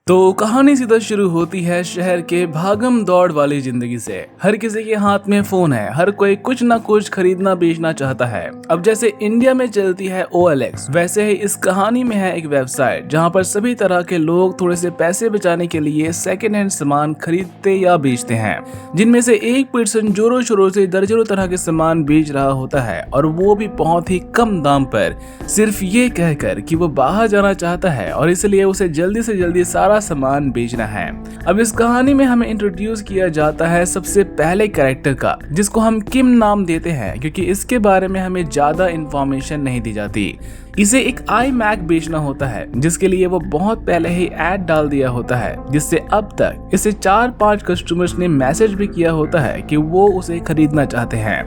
तो कहानी सीधा शुरू होती है शहर के भागम दौड़ वाली जिंदगी से। हर किसी के हाथ में फोन है, हर कोई कुछ ना कुछ खरीदना बेचना चाहता है। अब जैसे इंडिया में चलती है OLX, वैसे ही इस कहानी में है एक वेबसाइट जहां पर सभी तरह के लोग थोड़े से पैसे बचाने के लिए सेकेंड हैंड सामान खरीदते या बेचते हैं, जिनमें से एक पर्सन जोरों शोरों से दर्जनों तरह के सामान बेच रहा होता है, और वो भी बहुत ही कम दाम पर, सिर्फ ये कहकर कि वो बाहर जाना चाहता है और इसलिए उसे जल्दी से जल्दी सारा सामान बेचना है। अब इस कहानी में हमें इंट्रोड्यूस किया जाता है सबसे पहले कैरेक्टर का, जिसको हम किम नाम देते हैं, क्योंकि इसके बारे में हमें ज्यादा इंफॉर्मेशन नहीं दी जाती। इसे एक iMac बेचना होता है, जिसके लिए वो बहुत पहले ही ऐड डाल दिया होता है, जिससे अब तक इसे 4-5 कस्टमर्स ने मैसेज भी किया होता है कि वो उसे खरीदना चाहते हैं,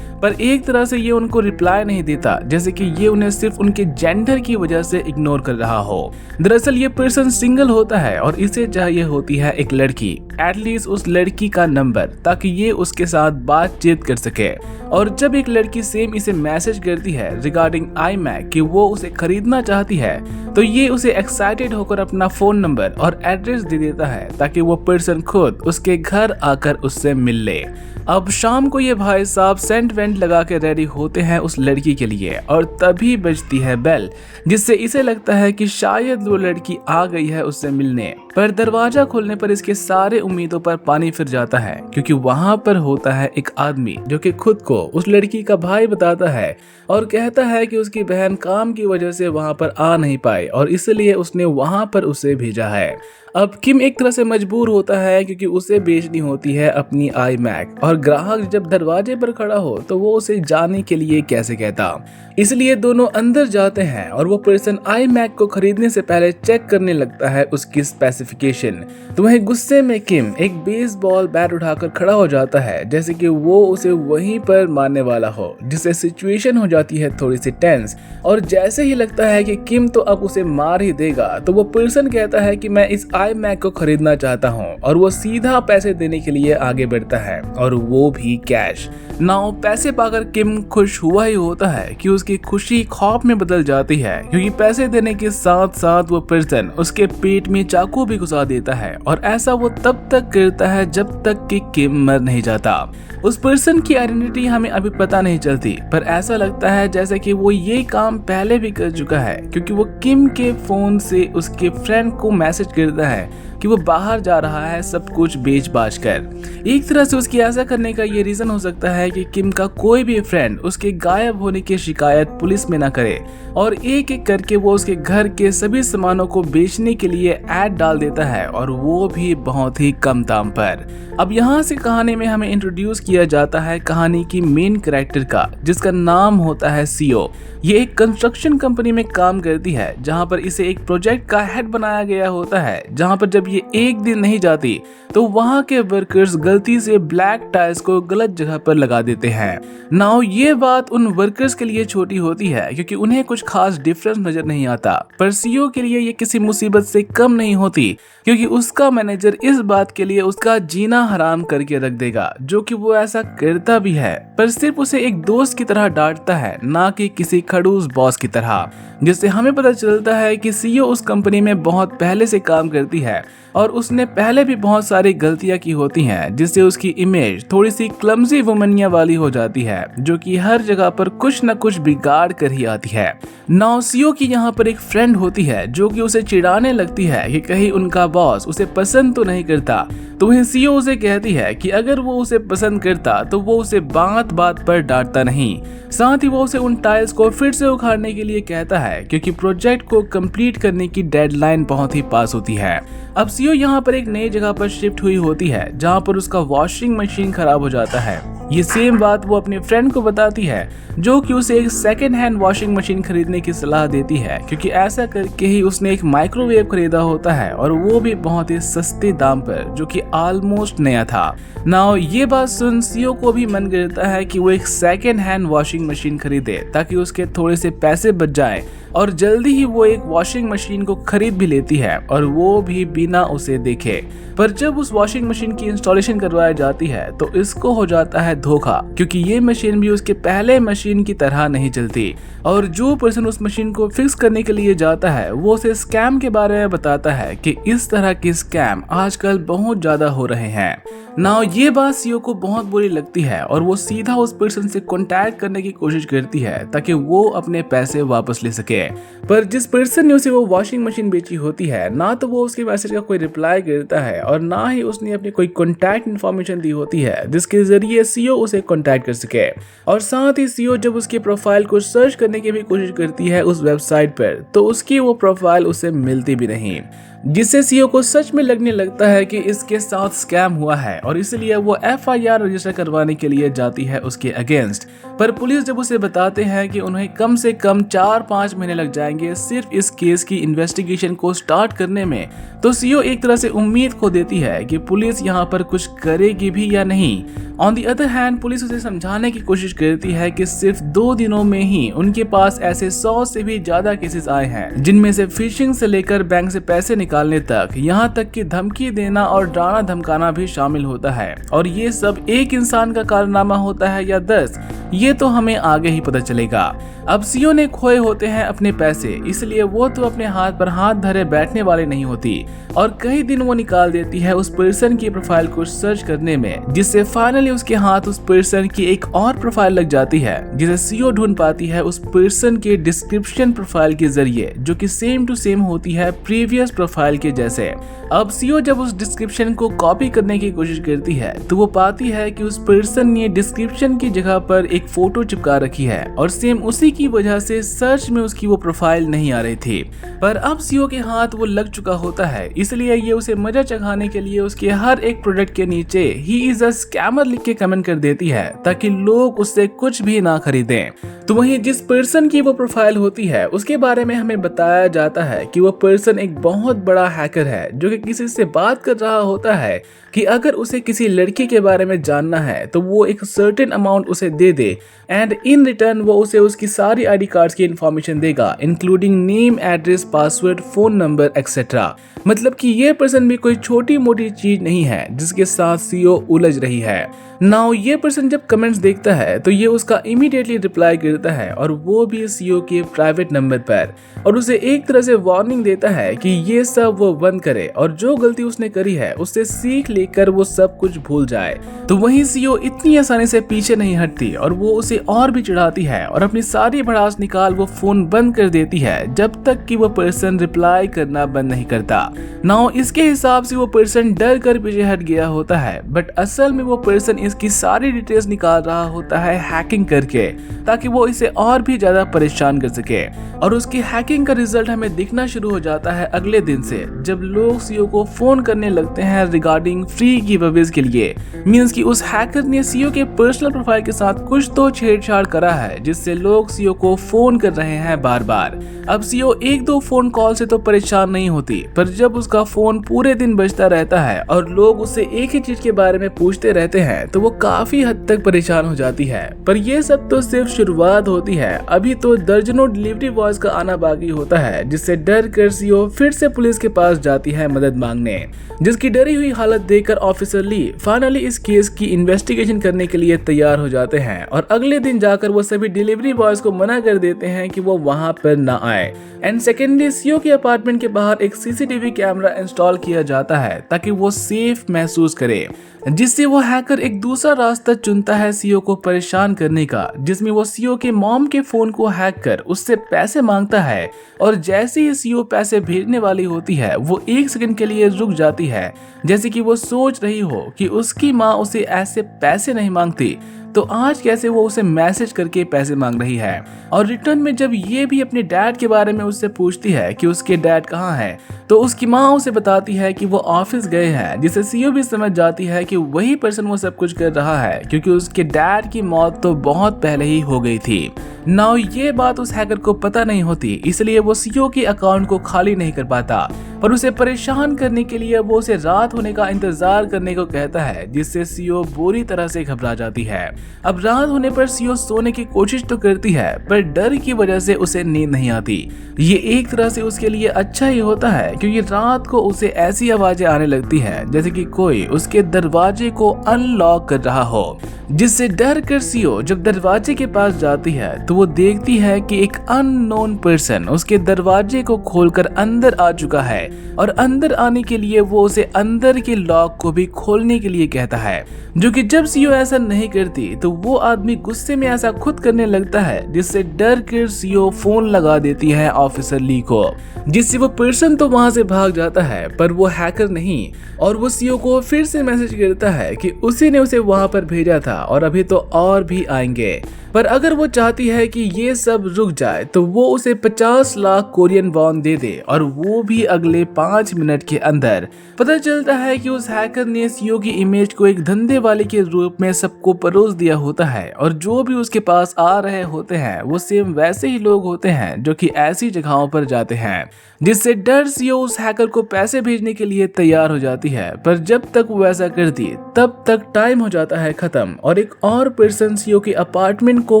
पर एक तरह से ये उनको रिप्लाई नहीं देता, जैसे कि ये उन्हें सिर्फ उनके जेंडर की वजह से इग्नोर कर रहा हो। दरअसल ये पर्सन सिंगल होता है और इसे चाहिए होती है एक लड़की, एटलीस्ट उस लड़की का नंबर, ताकि ये उसके साथ बातचीत कर सके। और जब एक लड़की सेम इसे मैसेज करती है रिगार्डिंग iMac कि वो उसे खरीदना चाहती है, तो ये उसे एक्साइटेड होकर अपना फोन नंबर और एड्रेस दे देता है ताकि वो पर्सन खुद उसके घर आकर उससे मिल ले। अब शाम को ये भाई साहब सेंट वेंट लगा के रेडी होते हैं उस लड़की के लिए, और तभी बजती है बेल, जिससे इसे लगता है कि शायद वो लड़की आ गई है उससे मिलने। पर दरवाजा खोलने पर इसके सारे उम्मीदों पर पानी फिर जाता है, क्योंकि वहां पर होता है एक आदमी जो कि खुद को उस लड़की का भाई बताता है और कहता है कि उसकी बहन काम की वजह से वहां पर आ नहीं पाई और इसलिए उसने वहां पर उसे भेजा है। अब किम एक तरह से मजबूर होता है, क्योंकि उसे बेचनी होती है अपनी iMac, और ग्राहक जब दरवाजे पर खड़ा हो तो वो उसे जाने के लिए कैसे कहता। इसलिए दोनों अंदर जाते हैं और वो पर्सन iMac को खरीदने से पहले चेक करने लगता है उसकी स्पेसिफिकेशन। तो वहीं गुस्से में किम एक बेसबॉल बैट उठाकर खड़ा हो जाता है, जैसे कि वो उसे वहीं पर मारने वाला हो, जिससे सिचुएशन हो जाती है थोड़ी सी टेंस। और जैसे ही लगता है कि किम तो अब उसे मार ही देगा, तो वो पर्सन कहता है कि मैं इस iMac को खरीदना चाहता हूँ, और वो सीधा पैसे देने के लिए आगे बढ़ता है, और वो भी कैश। नाउ पैसे पाकर किम खुश हुआ ही होता है कि उसकी खुशी खौफ में बदल जाती है, क्योंकि पैसे देने के साथ साथ वो पर्सन उसके पेट में चाकू भी घुसा देता है, और ऐसा वो तब तक करता है जब तक कि किम मर नहीं जाता। उस पर्सन की आइडेंटिटी हमें अभी पता नहीं चलती, पर ऐसा लगता है जैसे कि वो ये काम पहले भी कर चुका है, क्योंकि वो किम के फोन से उसके फ्रेंड को मैसेज करता है कि वो बाहर जा रहा है सब कुछ बेच बाच कर। एक तरह से उसकी ऐसा करने का ये रीजन हो सकता है कि किम का कोई भी फ्रेंड उसके गायब होने की शिकायत पुलिस में ना करे, और एक एक करके वो उसके घर के सभी सामानों को बेचने के लिए ऐड डाल देता है, और वो भी बहुत ही कम दाम पर। अब यहाँ से कहानी में हमें इंट्रोड्यूस किया जाता है कहानी की मेन कैरेक्टर का, जिसका नाम होता है सीओ। ये एक कंस्ट्रक्शन कंपनी में काम करती है, जहाँ पर इसे एक प्रोजेक्ट का हेड बनाया गया होता है, जहाँ पर जब ये एक दिन नहीं जाती तो वहाँ के वर्कर्स गलती से ब्लैक टाइल्स को गलत जगह पर लगा देते हैं। नाउ ये बात उन वर्कर्स के लिए छोटी होती है, क्योंकि उन्हें कुछ खास डिफरेंस नजर नहीं आता, पर सीईओ के लिए ये किसी मुसीबत से कम नहीं होती, क्योंकि उसका मैनेजर इस बात के लिए उसका जीना हराम करके रख देगा, जो कि वो ऐसा करता भी है, पर सिर्फ उसे एक दोस्त की तरह डांटता है, ना कि किसी खड़ूस बॉस की तरह। जिससे हमें पता चलता है कि सीईओ उस कंपनी में बहुत पहले से काम करती है, और उसने पहले भी बहुत सारी गलतियां की होती हैं, जिससे उसकी इमेज थोड़ी सी क्लमजी वुमनिया वाली हो जाती है, जो कि हर जगह पर कुछ न कुछ बिगाड़ कर ही आती है। नाउ सीईओ की यहाँ पर एक फ्रेंड होती है, जो कि उसे चिढ़ाने लगती है कि कहीं उनका बॉस उसे पसंद तो नहीं करता। तो वहीं सीईओ उसे कहती है कि अगर वो उसे पसंद करता तो वो उसे बात बात पर डांटता नहीं। साथ ही वो उसे उन टाइल्स को फिर से उखाड़ने के लिए कहता है, क्योंकि प्रोजेक्ट को कंप्लीट करने की डेडलाइन बहुत ही पास होती है। अब सीईओ यहाँ पर एक नई जगह पर शिफ्ट हुई होती है, जहाँ पर उसका वॉशिंग मशीन खराब हो जाता है। ये सेम बात वो अपने फ्रेंड को बताती है, जो कि उसे एक सेकेंड हैंड वॉशिंग मशीन खरीदने की सलाह देती है, क्योंकि ऐसा करके ही उसने एक माइक्रोवेव खरीदा होता है, और वो भी बहुत ही सस्ते दाम पर, जो कि ऑलमोस्ट नया था। नाउ ये बात सुन सीईओ को भी मन करता है कि वो एक सेकेंड हैंड वॉशिंग मशीन खरीदे, ताकि उसके थोड़े से पैसे बच जाएं, और जल्दी ही वो एक वॉशिंग मशीन को खरीद भी लेती है, और वो भी बिना उसे देखे। पर जब उस वॉशिंग मशीन की इंस्टॉलेशन करवाई जाती है तो इसको हो जाता है धोखा, क्योंकि ये मशीन भी उसके पहले मशीन की तरह नहीं चलती। और जो पर्सन उस मशीन को फिक्स करने के लिए जाता है वो उसे स्कैम के बारे में बताता है कि इस तरह के स्कैम आजकल बहुत ज्यादा हो रहे हैं। नाउ ये बात सीईओ को बहुत बुरी लगती है और वो सीधा उस पर्सन से कांटेक्ट करने की कोशिश करती है ताकि वो अपने पैसे वापस ले सके। पर जिस पर्सन ने उसे वो वॉशिंग मशीन बेची होती है, ना तो वो उसके मैसेज का कोई रिप्लाई करता है और ना ही उसने अपनी कोई कांटेक्ट इन्फॉर्मेशन दी होती है जिसके जरिए सीईओ उसे कांटेक्ट कर सके। और साथ ही सीईओ जब उसके प्रोफाइल को सर्च करने की भी कोशिश करती है उस वेबसाइट पर, तो उसकी वो प्रोफाइल उसे मिलती भी नहीं, जिससे सीईओ को सच में लगने लगता है कि इसके साथ स्कैम हुआ है और इसलिए वो एफआईआर रजिस्टर करवाने के लिए जाती है उसके अगेंस्ट। पर पुलिस जब उसे बताते हैं कि उन्हें कम से कम 4-5 महीने लग जाएंगे सिर्फ इस केस की इन्वेस्टिगेशन को स्टार्ट करने में, तो सीईओ एक तरह से उम्मीद खो देती है कि पुलिस यहाँ पर कुछ करेगी भी या नहीं। On the other hand police उसे समझाने की कोशिश करती है कि सिर्फ 2 दिनों में ही उनके पास ऐसे 100 से भी ज्यादा केसेस आए हैं, जिनमें से फिशिंग से लेकर बैंक से पैसे निकालने तक, यहाँ तक कि धमकी देना और डराना धमकाना भी शामिल होता है। और ये सब एक इंसान का कारनामा होता है या 10, ये तो हमें आगे ही पता चलेगा। अब सीईओ ने खोए होते हैं अपने पैसे, इसलिए वो तो अपने हाथ पर हाथ धरे बैठने वाले नहीं होती और कई दिन वो निकाल देती है उस पर्सन की प्रोफाइल को सर्च करने में, जिससे फाइनली उसके हाथ उस पर्सन की एक और प्रोफाइल लग जाती है, जिसे सीईओ ढूंढ पाती है उस पर्सन के डिस्क्रिप्शन प्रोफाइल के जरिए, जो कि सेम टू सेम होती है प्रीवियस प्रोफाइल के जैसे। अब सीईओ जब उस डिस्क्रिप्शन को कॉपी करने की कोशिश करती है तो वो पाती है कि उस पर्सन ने डिस्क्रिप्शन की जगह पर एक फोटो चिपका रखी है और सेम उसी की वजह से सर्च में उसकी वो प्रोफाइल नहीं आ रही थी। पर अब सीईओ के हाथ वो लग चुका होता है, इसलिए ये उसे मजा चखाने के लिए उसके हर एक प्रोडक्ट के नीचे ही इज अ स्कैमर लिख के कमेंट कर देती है ताकि लोग उससे कुछ भी ना खरीदें। तो वहीं जिस पर्सन की वो प्रोफाइल होती है उसके बारे में हमें बताया जाता है कि वो पर्सन एक बहुत बड़ा हैकर है जो कि किसी से बात कर रहा होता है कि अगर उसे किसी लड़की के बारे में जानना है तो वो एक सर्टेन अमाउंट उसे दे दे एंड इन रिटर्न वो उसे उसकी सारी आईडी कार्ड्स की इंफॉर्मेशन देगा, including name, address, password, phone number etcetera. मतलब कि ये पर्सन भी कोई छोटी मोटी चीज नहीं है जिसके साथ सीईओ उलझ रही है। नाउ ये पर्सन जब कमेंट्स देखता है तो ये उसका इमीडिएटली रिप्लाई करता है और वो भी सीईओ के प्राइवेट नंबर पर, और उसे एक तरह से वार्निंग देता है कि ये सब वो बंद करे और जो गलती उसने करी है उससे सीख लेकर वो सब कुछ भूल जाए। तो वहीं सीईओ इतनी आसानी से पीछे नहीं हटती और वो उसे और भी चिढ़ाती है और अपनी सारी भड़ास निकाल वो फोन बंद कर देती है जब तक कि वो पर्सन रिप्लाई करना बंद नहीं करता। नाउ इसके हिसाब से वो पर्सन डर कर पीछे हट गया होता है, बट असल में वो पर्सन इसकी सारी डिटेल्स निकाल रहा होता है हैकिंग करके, ताकि वो इसे और भी ज्यादा परेशान कर सके। और उसकी हैकिंग का रिजल्ट हमें दिखना शुरू हो जाता है अगले दिन से, जब लोग सीईओ को फोन करने लगते हैं रिगार्डिंग फ्री गिवअवेज के लिए। मींस कि उस हैकर ने सीईओ के पर्सनल प्रोफाइल के साथ कुछ तो छेड़छाड़ करा है जिससे लोग सीईओ को फोन कर रहे हैं बार बार। अब सीईओ 1-2 फोन कॉल से तो परेशान नहीं होती, पर जब उसका फोन पूरे दिन बजता रहता है और लोग उससे एक ही चीज के बारे में पूछते रहते हैं तो वो काफी हद तक परेशान हो जाती है। पर ये सब तो सिर्फ शुरुआत होती है, अभी तो दर्जनों डिलीवरी बॉयज का आना बाकी होता है, जिससे डर कर सीईओ फिर से पुलिस के पास जाती है मदद मांगने, जिसकी डरी हुई हालत देखकर ऑफिसर ली फाइनली इस केस की इन्वेस्टिगेशन करने के लिए तैयार हो जाते हैं और अगले दिन जाकर वो सभी डिलीवरी बॉयज को मना कर देते हैं कि वो वहां पर ना आए। एंड सेकेंडली सीईओ के अपार्टमेंट के बाहर एक सीसीटीवी कैमरा इंस्टॉल किया जाता है ताकि वो सेफ महसूस करे, जिससे वो हैकर एक दूसरा रास्ता चुनता है सीईओ को परेशान करने का, जिसमें वो सीईओ के मॉम के फोन को हैक कर उससे पैसे मांगता है और जैसे ही सीईओ पैसे भेजने वाली होती है वो 1 सेकंड के लिए रुक जाती है, जैसे कि वो सोच रही हो कि उसकी माँ उसे ऐसे पैसे नहीं मांगती तो आज कैसे वो उसे मैसेज करके पैसे मांग रही है। और रिटर्न में जब ये भी अपने डैड के बारे में उससे पूछती है कि उसके डैड कहाँ हैं, तो उसकी माँ उसे बताती है कि वो ऑफिस गए हैं, जिससे सीईओ भी समझ जाती है कि वही पर्सन वो सब कुछ कर रहा है क्योंकि उसके डैड की मौत तो बहुत पहले ही हो गई थी। नाउ ये बात उस हैकर को पता नहीं होती, इसलिए वो सीईओ के अकाउंट को खाली नहीं कर पाता, पर उसे परेशान करने के लिए वो उसे रात होने का इंतजार करने को कहता है, जिससे सीईओ बुरी तरह से घबरा जाती है। अब रात होने पर सीईओ सोने की कोशिश तो करती है, पर डर की वजह से उसे नींद नहीं आती। ये एक तरह से उसके लिए अच्छा ही होता है, क्योंकि रात को उसे ऐसी आवाजें आने लगती है जैसे कि कोई उसके दरवाजे को अनलॉक कर रहा हो, जिससे डर कर सीईओ जब दरवाजे के पास जाती है तो वो देखती है कि एक अननोन पर्सन उसके दरवाजे को खोलकर अंदर आ चुका है, और अंदर आने के लिए वो उसे अंदर के लॉक को भी खोलने के लिए कहता है, जो कि जब सीईओ ऐसा नहीं करती तो वो आदमी गुस्से में ऐसा खुद करने लगता है, जिससे डर कर सीईओ फोन लगा देती है ऑफिसर ली को, जिससे वो पर्सन तो वहां से भाग जाता है, पर वो हैकर नहीं, और वो सीईओ को फिर से मैसेज करता है कि उसी ने उसे वहां पर भेजा था और अभी तो और भी आएंगे। पर अगर वो चाहती है कि ये सब रुक जाए तो वो उसे 50 लाख कोरियन वॉन दे दे, और वो भी अगले 5 मिनट के अंदर। पता चलता है कि उस हैकर ने सीईओ की इमेज को एक धंधे वाले के रूप में सबको परोस दिया होता है, और जो भी उसके पास आ रहे होते हैं वो सेम वैसे ही लोग होते हैं जो कि ऐसी जगहों पर जाते हैं, जिससे डर सीईओ उस हैकर को पैसे भेजने के लिए तैयार हो जाती है। पर जब तक वो ऐसा करती तब तक टाइम हो जाता है खत्म, और एक और पर्सन सीईओ के अपार्टमेंट को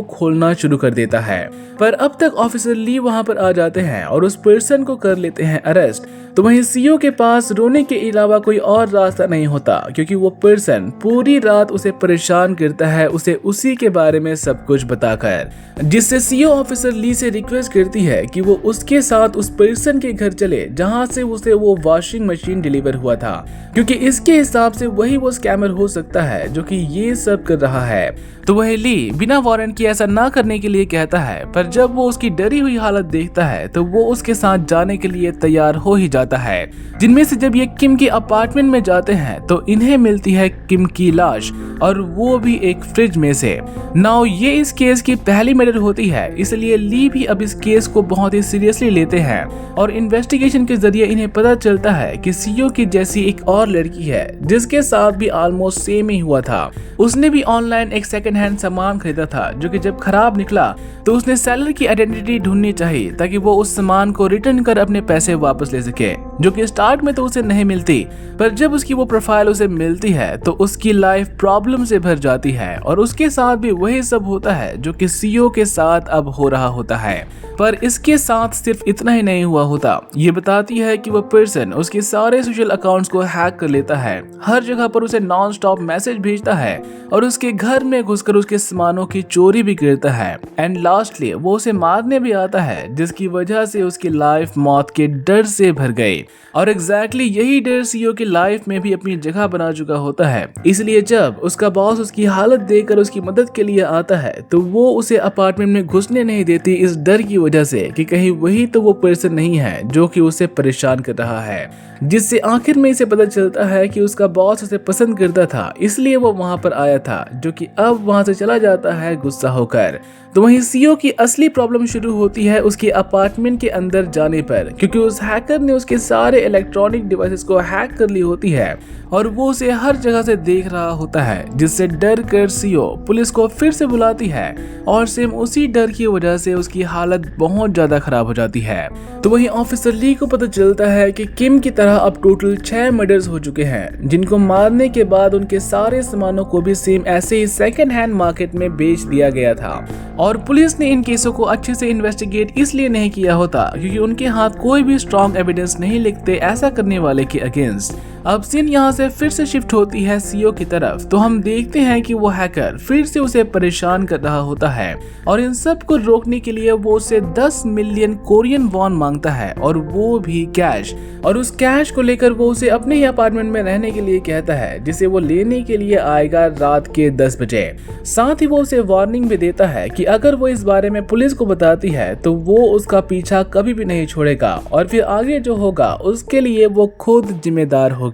खोलना शुरू कर देता है। पर अब तक ऑफिसर ली वहां पर आ जाते हैं और उस पर्सन को कर लेते हैं अरेस्ट। तो वहीं सीईओ के पास रोने के अलावा कोई और रास्ता नहीं होता, क्योंकि वो पर्सन पूरी रात उसे परेशान करता है, उसे उसी के बारे में सब कुछ बताकर, जिससे सीईओ ऑफिसर ली से रिक्वेस्ट करती है कि वो उसके साथ उस पर्सन के घर चले जहां से उसे वो वॉशिंग मशीन डिलीवर हुआ था, क्योंकि इसके हिसाब से वही वो स्कैमर हो सकता है जो कि ये सब कर रहा है। तो वह ली बिना वारंट के ऐसा ना करने के लिए कहता है, पर जब वो उसकी डरी हुई हालत देखता है तो वो उसके साथ जाने के लिए तैयार हो ही जाता है। जिनमें से जब ये किम के अपार्टमेंट में जाते हैं तो इन्हें मिलती है किम की लाश, और वो भी एक फ्रिज में से। नाउ ये इस केस की पहली मर्डर होती है, इसलिए ली भी अब इस केस को बहुत ही सीरियसली लेते हैं, और इन्वेस्टिगेशन के जरिए इन्हें पता चलता है कि सीईओ की जैसी एक और लड़की है जिसके साथ भी ऑलमोस्ट सेम ही हुआ था। उसने भी ऑनलाइन एक सेकंड हैंड सामान खरीदा था, जो कि जब खराब निकला तो उसने सेलर की आइडेंटिटी ढूंढनी चाहिए ताकि वो उस सामान को रिटर्न कर अपने पैसे वापस ले सके, जो कि स्टार्ट में तो उसे नहीं मिलती, पर जब उसकी वो प्रोफाइल उसे मिलती है तो उसकी लाइफ प्रॉब्लम से भर जाती है, और उसके साथ भी वही सब होता है जो कि सीईओ के साथ अब हो रहा होता है। पर इसके साथ सिर्फ इतना ही नहीं हुआ होता, ये बताती है कि वो पर्सन उसके सारे सोशल अकाउंट्स को हैक कर लेता है, हर जगह पर उसे नॉन स्टॉप मैसेज भेजता है, और उसके घर में घुसकर उसके सामानों की चोरी भी करता है, एंड लास्टली वो उसे मारने भी आता है, जिसकी वजह से उसकी लाइफ मौत के डर से भर गई। और एग्जैक्टली यही डर सीईओ की लाइफ में भी अपनी जगह बना चुका होता है, इसलिए जब उसका बॉस उसकी हालत देखकर उसकी मदद के लिए आता है तो वो उसे अपार्टमेंट में घुसने नहीं देती, इस डर की वजह से कि कहीं वही तो वो पर्सन नहीं है जो कि उसे परेशान कर रहा है, जिससे आखिर में इसे पता चलता है कि उसका बॉस उसे पसंद करता था, इसलिए वो वहां पर आया था, जो कि अब वहां से चला जाता है गुस्सा होकर। तो वहीं सीईओ की असली प्रॉब्लम शुरू होती है उसके अपार्टमेंट के अंदर जाने पर, क्योंकि उस हैकर ने उसके सारे इलेक्ट्रॉनिक डिवाइसेस को हैक कर ली होती है, और वो उसे हर जगह से देख रहा होता है, जिससे डर कर सीईओ पुलिस को फिर से बुलाती है, और सेम उसी डर की वजह से उसकी हालत बहुत ज्यादा खराब हो जाती है। तो वहीं ऑफिसर ली को पता चलता है कि किम की तरह अब टोटल 6 मर्डर्स हो चुके हैं, जिनको मारने के बाद उनके सारे सामानों को भी सेम ऐसे ही सेकंड हैंड मार्केट में बेच दिया गया था, और पुलिस ने इन केसों को अच्छे से इन्वेस्टिगेट इसलिए नहीं किया होता क्योंकि उनके हाथ कोई भी स्ट्रॉन्ग एविडेंस नहीं लिखते ऐसा करने वाले के अगेंस्ट। अब सीन यहाँ से फिर से शिफ्ट होती है सीईओ की तरफ, तो हम देखते हैं कि वो हैकर फिर से उसे परेशान कर रहा होता है, और इन सब को रोकने के लिए वो उससे 10 मिलियन कोरियन वॉन मांगता है, और वो भी कैश, और उस कैश को लेकर वो उसे अपने ही अपार्टमेंट में रहने के लिए कहता है, जिसे वो लेने के लिए आएगा रात के 10 बजे। साथ ही वो उसे वार्निंग भी देता है कि अगर वो इस बारे में पुलिस को बताती है तो वो उसका पीछा कभी भी नहीं छोड़ेगा, और फिर आगे जो होगा उसके लिए वो खुद जिम्मेदार होगी।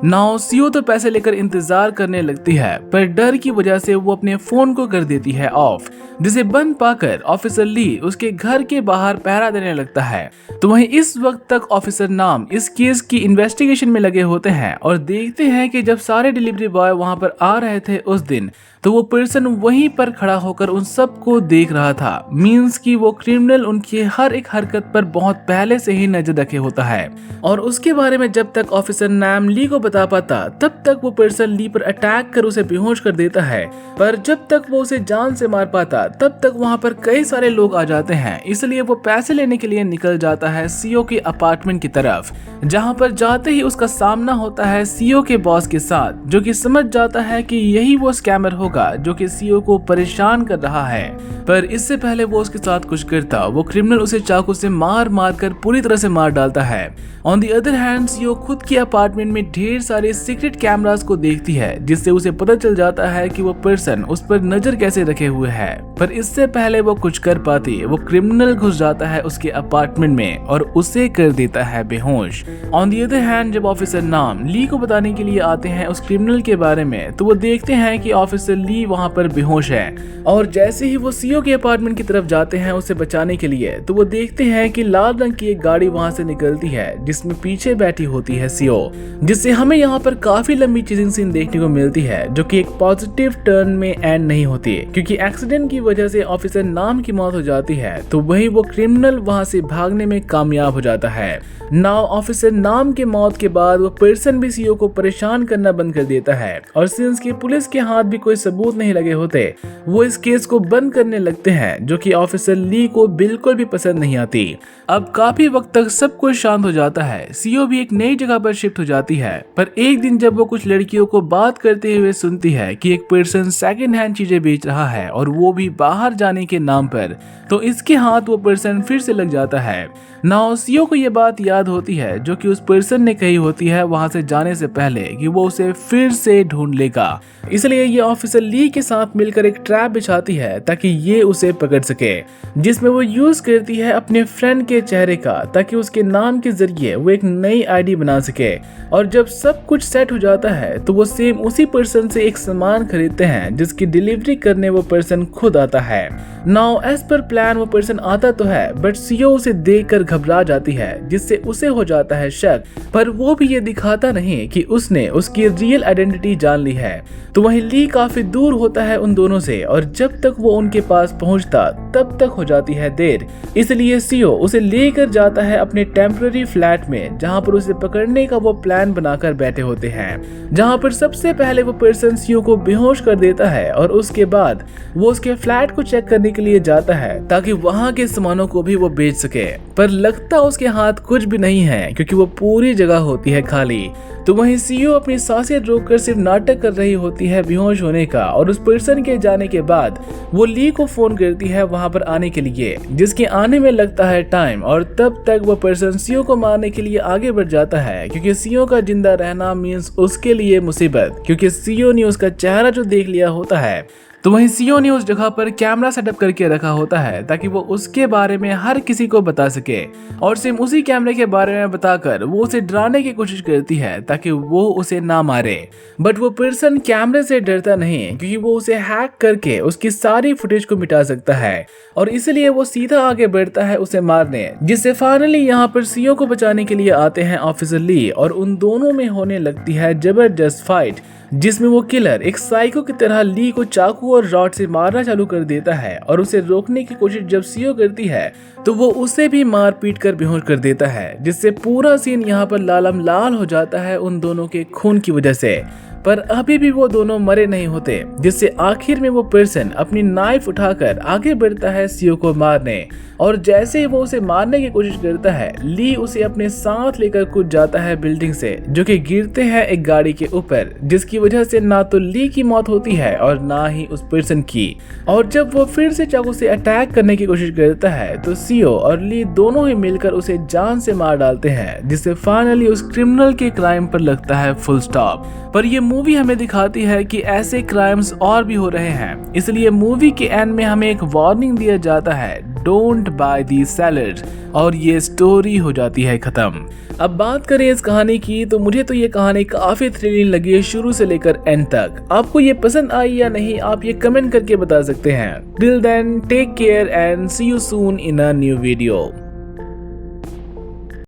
नाउ सीईओ तो पैसे लेकर इंतजार करने लगती है, पर डर की वजह से वो अपने फोन को कर देती है ऑफ। जिसे बंद पाकर ऑफिसर ली उसके घर के बाहर पहरा देने लगता है। तो वहीं इस वक्त तक ऑफिसर नाम इस केस की इन्वेस्टिगेशन में लगे होते हैं और देखते हैं कि जब सारे डिलीवरी बॉय वहां पर आ रहे थे उस दिन, तो वो पर्सन वहीं पर खड़ा होकर उन सबको देख रहा था। मींस कि वो क्रिमिनल उनकी हर एक हरकत पर बहुत पहले से ही नजर रखे होता है और उसके बारे में जब तक ऑफिसर नाम ली को बता पाता तब तक वो पर्सन ली पर अटैक कर उसे बेहोश कर देता है। पर जब तक वो उसे जान से मार पाता तब तक वहाँ पर कई सारे लोग आ जाते हैं, इसलिए वो पैसे लेने के लिए निकल जाता है सीओ के अपार्टमेंट की तरफ, जहाँ पर जाते ही उसका सामना होता है सीओ के बॉस के साथ, जो कि समझ जाता है कि यही वो स्कैमर होगा जो कि सीओ को परेशान कर रहा है। पर इससे पहले वो उसके साथ कुछ करता, वो क्रिमिनल उसे चाकू से मार मार कर पूरी तरह से मार डालता है। On the other hand CO खुद के अपार्टमेंट में ढेर सारे सीक्रेट कैमरास को देखती है, जिससे उसे पता चल जाता है कि वो पर्सन उस पर नजर कैसे रखे हुए है। पर इससे पहले वो कुछ कर पाती, वो क्रिमिनल घुस जाता है उसके अपार्टमेंट में और उसे कर देता है बेहोश। ऑन दी अदर हैंड जब ऑफिसर नाम ली को बताने के लिए आते हैं उस क्रिमिनल के बारे में, तो वो देखते हैं कि ऑफिसर ली वहाँ पर बेहोश है और जैसे ही वो सीओ के अपार्टमेंट की तरफ जाते हैं उसे बचाने के लिए, तो वो देखते हैं कि लाल रंग की एक गाड़ी वहाँ से निकलती है जिसमें पीछे बैठी होती है सीओ, जिससे हमें यहाँ पर काफी लंबी चीजिंग सीन देखने को मिलती है जो कि एक पॉजिटिव टर्न में एंड नहीं होती, क्योंकि एक्सीडेंट की वजह से ऑफिसर नाम की मौत हो जाती है। तो वही वो क्रिमिनल वहाँ से भागने में कामयाब हो जाता है। नाउ ऑफिसर नाम के मौत के बाद वो पर्सन भी सीओ को परेशान करना बंद कर देता है और सिंस की पुलिस के हाथ भी कोई सबूत नहीं लगे होते, वो इस केस को बंद करने लगते हैं, जो कि ऑफिसर ली को बिल्कुल भी पसंद नहीं आती। अब काफी वक्त तक सब कुछ शांत हो जाता है। सीओ भी एक नई जगह पर शिफ्ट हो जाती है, पर एक दिन जब वो कुछ लड़कियों को बात करते हुए सुनती है कि एक पर्सन सेकंड हैंड चीजें बेच रहा है और वो भी बाहर जाने के नाम पर, तो इसके हाथ वो पर्सन फिर से लग जाता है। नाउ सीओ को ये बात याद होती है जो कि उस पर्सन ने कही होती है वहां से जाने से पहले कि वो उसे फिर से ढूंढ लेगा, इसलिए ये ऑफिसर ली के साथ मिलकर एक ट्रैप बिछाती है ताकि ये उसे पकड़ सके, जिसमें वो यूज करती है अपने फ्रेंड के चेहरे का ताकि उसके नाम के जरिए वो एक नई आईडी बना सके। और जब सब कुछ सेट हो जाता है तो वो सेम उसी पर्सन से एक सामान खरीदते हैं जिसकी डिलीवरी करने वो पर्सन खुद आता है। नाउ एज पर प्लान वो पर्सन आता तो है, बट सीओ उसे देखकर घबरा जाती है, जिससे उसे हो जाता है शक, पर वो भी ये दिखाता नहीं कि उसने उसकी रियल आइडेंटिटी जान ली है। तो वहीं ली काफी दूर होता है उन दोनों से और जब तक वो उनके पास पहुंचता तब तक हो जाती है देर, इसलिए सीओ उसे लेकर जाता है अपने टेम्पररी फ्लैट में, जहां पर उसे पकड़ने का वो प्लान बनाकर बैठे होते हैं, जहां पर सबसे पहले वो पर्सन सीओ को बेहोश कर देता है और उसके बाद वो उसके फ्लैट को चेक करने के लिए जाता है ताकि वहां के सामानों को भी वो बेच सके, पर लगता उसके हाथ कुछ भी नहीं है क्योंकि वो पूरी जगह होती है खाली। तो वहीं सीओ अपनी सांसें रोककर सिर्फ नाटक कर रही होती है बेहोश होने का और उस पर्सन के जाने के बाद वो ली को फोन करती है वहां पर आने के लिए, जिसके आने में लगता है टाइम, और तब तक वो पर्सन सीओ को मारने के लिए आगे बढ़ जाता है क्योंकि सीओ का जिंदा रहना मींस उसके लिए मुसीबत, क्योंकि सीओ ने उसका चेहरा जो देख लिया होता है। तो वहीं सीओ ने उस जगह पर कैमरा सेटअप करके रखा होता है ताकि वो उसके बारे में हर किसी को बता सके, और सिम उसी कैमरे के बारे में बताकर वो उसे डराने की कोशिश करती है ताकि वो उसे ना मारे। बट वो पर्सन कैमरे से डरता नहीं क्योंकि वो उसे हैक करके उसकी सारी फुटेज को मिटा सकता है, और इसलिए वो सीधा आगे बढ़ता है उसे मारने, जिससे फाइनली यहाँ पर सीओ को बचाने के लिए आते हैं ऑफिसर ली और उन दोनों में होने लगती है जबरदस्त फाइट, जिसमें वो किलर एक साइको की तरह ली को चाकू और रॉड से मारना चालू कर देता है और उसे रोकने की कोशिश जब सीओ करती है तो वो उसे भी मार पीट कर बेहोश कर देता है, जिससे पूरा सीन यहाँ पर लालम लाल हो जाता है उन दोनों के खून की वजह से। पर अभी भी वो दोनों मरे नहीं होते, जिससे आखिर में वो पर्सन अपनी नाइफ उठाकर आगे बढ़ता है सीओ को मारने, और जैसे ही वो उसे मारने की कोशिश करता है ली उसे अपने साथ लेकर कूद जाता है बिल्डिंग से, जो कि गिरते हैं एक गाड़ी के ऊपर, जिसकी वजह से ना तो ली की मौत होती है और ना ही उस पर्सन की। और जब वो फिर से चाकू से अटैक करने की कोशिश करता है तो सीओ और ली दोनों ही मिलकर उसे जान से मार डालते हैं, जिससे फाइनली उस क्रिमिनल के क्राइम पर लगता है फुल स्टॉप। पर ये मूवी हमें दिखाती है कि ऐसे क्राइम्स और भी हो रहे हैं, इसलिए मूवी के एंड में हमें एक वार्निंग दिया जाता है, don't tempt by the salad और ये स्टोरी हो जाती है खत्म। अब बात करें इस कहानी की तो मुझे तो ये कहानी काफी थ्रिलिंग लगी है शुरू से लेकर एंड तक। आपको ये पसंद आई या नहीं आप ये कमेंट करके बता सकते हैं। Till then take care and see you soon in a new video.